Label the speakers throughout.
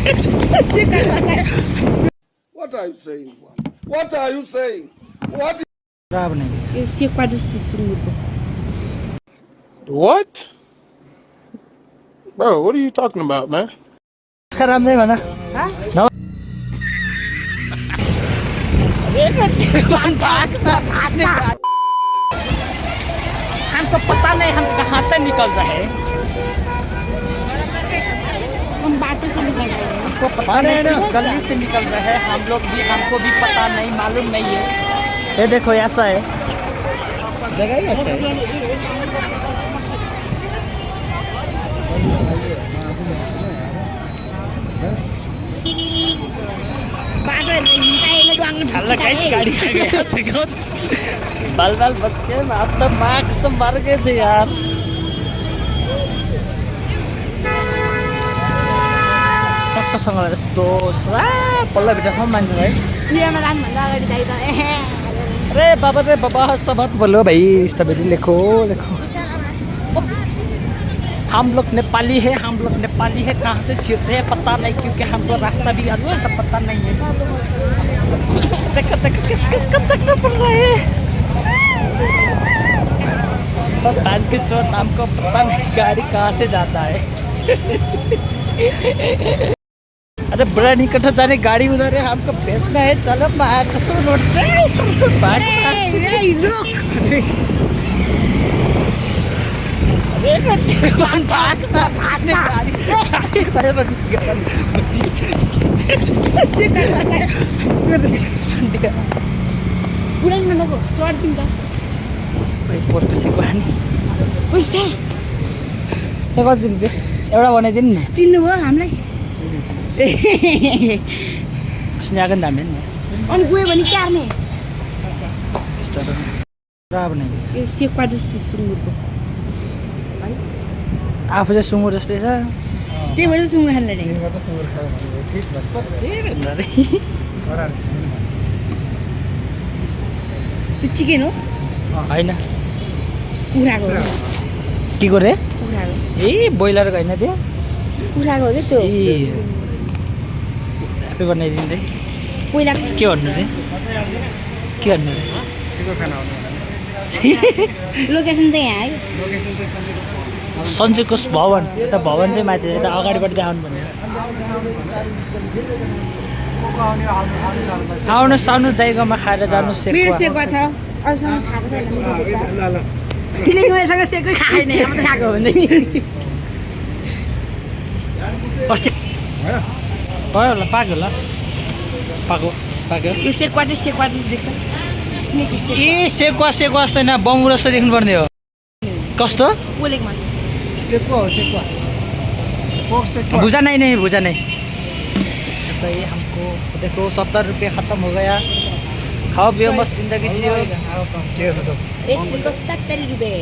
Speaker 1: What are you saying? What are you saying? What?
Speaker 2: What? Bro, what are you talking about, man?
Speaker 3: राम्रै भन हमको पता नहीं हम कहाँ से निकल रहे हैं
Speaker 4: हम बाटो से निकल रहे हैं
Speaker 3: हमको पता नहीं किस गली से निकल रहे हैं हम लोग भी हमको भी पता नहीं मालूम नहीं है ये देखो ऐसा है जगह ही अच्छा है गाड़ी आ गया देखो बाल बाल बच के आज तो माँ कसम मार गए थे यार टक्कसँग यस्तो पल्ला भित्रसम्म मान्छे है अरे बाबा सब बोलो भाई स्ट्रॉबेरी लिखो हम लोग नेपाली है कहाँ से छिड़ते हैं पता नहीं क्योंकि हमको रास्ता भी अच्छा सा पता नहीं है देखो किसको तकना पड़ रहा है पता के चोट हमको पता नहीं गाड़ी कहाँ से जाता है अरे बड़ा निकट जाने गाड़ी उधर है हमको भेजना है चलो बाहर रोड से एउटा बनाइदिनु नि
Speaker 4: चिन्नु भयो हामीलाई
Speaker 3: स्न्याक दामी नि
Speaker 4: अनि गयो भने के आर्ने यो सेक्वा जस्तो सुँगुरको
Speaker 3: आफू चाहिँ सुँगुर जस्तै छ
Speaker 4: त्यही भएर सुँगुर खानु त्यो चिकन हो
Speaker 3: होइन
Speaker 4: कुखुराको
Speaker 3: के को रे
Speaker 4: कुखुराको
Speaker 3: ए ब्रोइलरको होइन त्यो
Speaker 4: कुखुराको हो क्या त्यो
Speaker 3: आफै बनाइदिँदै
Speaker 4: पहिला
Speaker 3: के भन्नु रे
Speaker 4: लोकेसन चाहिँ यहाँ है
Speaker 3: सन्चेकोस भवन यता भवन चाहिँ माथि यता अगाडिबाट देखाउनु भन्यो आउनु दाइकोमा खाएर जानु
Speaker 4: मेरो सेक्वा छ अहिलेसम्म खाएको छैन किनकि मैसँग सेकै खाएन यहाँ मात्रै खाएको हो भने
Speaker 3: अस्ति भयो होला पाक्यो
Speaker 4: यो सेक्वा चाहिँ देख्छ
Speaker 3: ए सेक्वा जस्तै न बङ्गु जस्तो देख्नुपर्ने हो कस्तो
Speaker 4: पोलेको मान्छे
Speaker 3: भुजा नै सही हमको देखो 70 रुपये खत्म हो गया खाओ पियो बस जिंदगी जियो
Speaker 4: एक सिलको 70 रुपये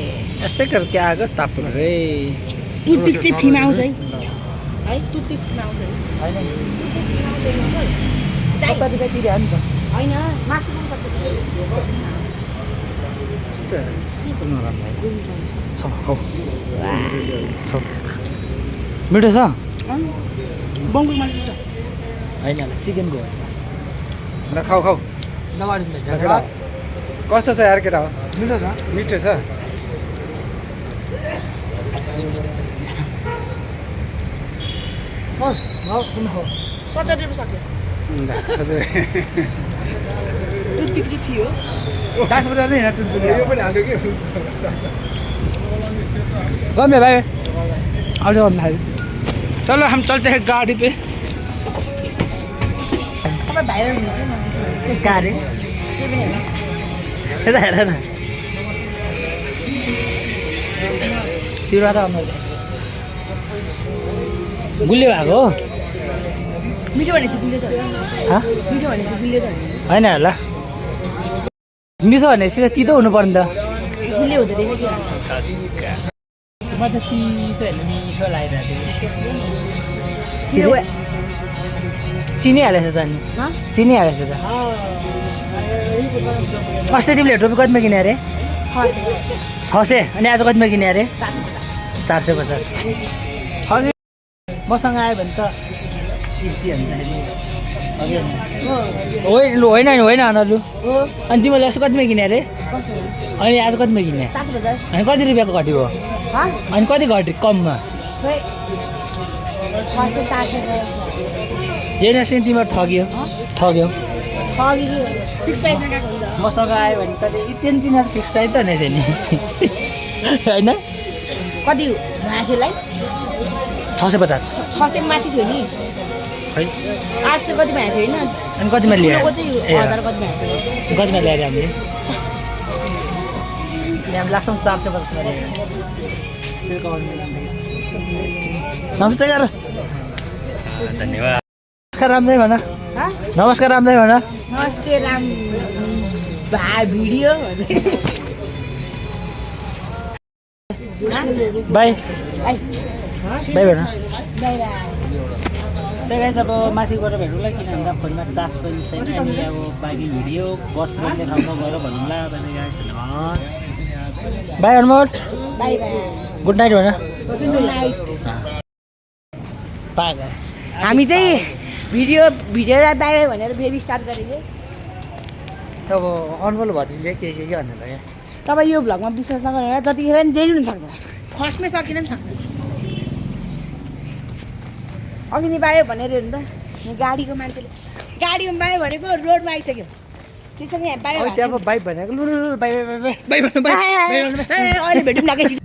Speaker 3: ऐसे करके आगो ताप रे
Speaker 4: टुथपिक चाहिँ फ्रीमा आउँछ है टुथपिक फ्रीमा आउँछ
Speaker 3: हैन 70 रुपये तिर्यो नि त
Speaker 4: हैन मासुको 70
Speaker 3: यस्तो नराम्रो खाऊ मिठो छ
Speaker 4: बङ्गुर मासु छ
Speaker 3: हैन चिकनको हो
Speaker 5: ल खाऊ कस्तो छ यार केटा हो मिठो छ
Speaker 3: हो
Speaker 4: 70 रुपये सक्यो टुथपिक चाहिँ फ्री हो
Speaker 3: 10 रुपये नै हैन टुथपिक
Speaker 5: यो पनि हाल्यो के
Speaker 3: गमे भाई आज चलो हम चलते हैं गाड़ी पे
Speaker 4: तपाईँ भाइरल हुन्छ
Speaker 3: गाडी हेर न तिम्रो गुलियो भएको हो
Speaker 4: मिठो भनेपछि गुलियो त
Speaker 3: होइन होला मिठो भनेपछि तितो हुनु पर्ने त
Speaker 4: गुलियो हुँदो रहेछ
Speaker 3: म त तितो होइन मिठो लागिरहेको
Speaker 4: त्यो
Speaker 3: चिनी हालेको छ त अनि चिनी हालेको छ त अस्ति तिमीले टोपी कतिमा किने अरे 600 अनि आज कतिमा किने अरे 450 मसँग आयो भने त इन्ची भन्दाखेरि होइन लु होइन होइन न लु
Speaker 4: हो
Speaker 3: अनि तिमीले यसो कतिमा किने अरे
Speaker 4: कसो
Speaker 3: अनि आज कतिमा किने
Speaker 4: 450
Speaker 3: अनि कति रुपियाँको घट्यो
Speaker 4: हा
Speaker 3: अनि कति घट्यो कममा
Speaker 4: खोइ 600 400
Speaker 3: जे नसिन तिमीहरू ठग्यो ठग्यो
Speaker 4: ठगी फिक्स प्राइसमा गएको हुन्छ
Speaker 3: मसँग आयो भने त इत्यन तिनीहरू फिक्स प्राइस त नै थियो नि होइन
Speaker 4: कति माथिलाई
Speaker 3: 650
Speaker 4: 600 माथि थियो नि
Speaker 3: खै
Speaker 4: 800 कति भएको थियो होइन
Speaker 3: अनि कतिमा ल्यायो
Speaker 4: ठुलोको चाहिँ 1000 कति भएको थियो
Speaker 3: कतिमा ल्याएर हामीले हामी लास्टमा 450 मा ल्याएर नमस्ते गर धन्यवाद नमस्कार रामदाई भन
Speaker 4: हा
Speaker 3: नमस्कार रामदाई भन
Speaker 4: नमस्ते Ram video
Speaker 3: by
Speaker 4: I
Speaker 3: by भन
Speaker 4: बाई
Speaker 3: त्यही कारण अब माथि गएर भेटौँला किन भन्दा फोनमा चार्ज पनि छैन अनि अब बाँकी भिडियो बस भन्ने ठाउँमा गएर भनौँला by Anmol
Speaker 4: by by
Speaker 3: good night भन
Speaker 4: गुड नाइट
Speaker 3: पाएको
Speaker 4: हामी चाहिँ भिडियोलाई बाई बाई भनेर फेरि स्टार्ट गरेको
Speaker 3: अब अनमोल भतिले के भन्नु भयो
Speaker 4: तपाईँ यो भ्लगमा विश्वास नगरेर जतिखेर नि जेरी हुनसक्छ फर्स्टमै सकिन पनि सक्छ अघि नि बायो भनेर हेर्नु त गाडीको मान्छेले गाडीमा बायो भनेको रोडमा आइसक्यो त्यससँग यहाँ बायो
Speaker 3: त्यहाँ बाइक भनेको लु बाई बाई बाई बाई
Speaker 4: अहिले भेटौँ न एकैछिन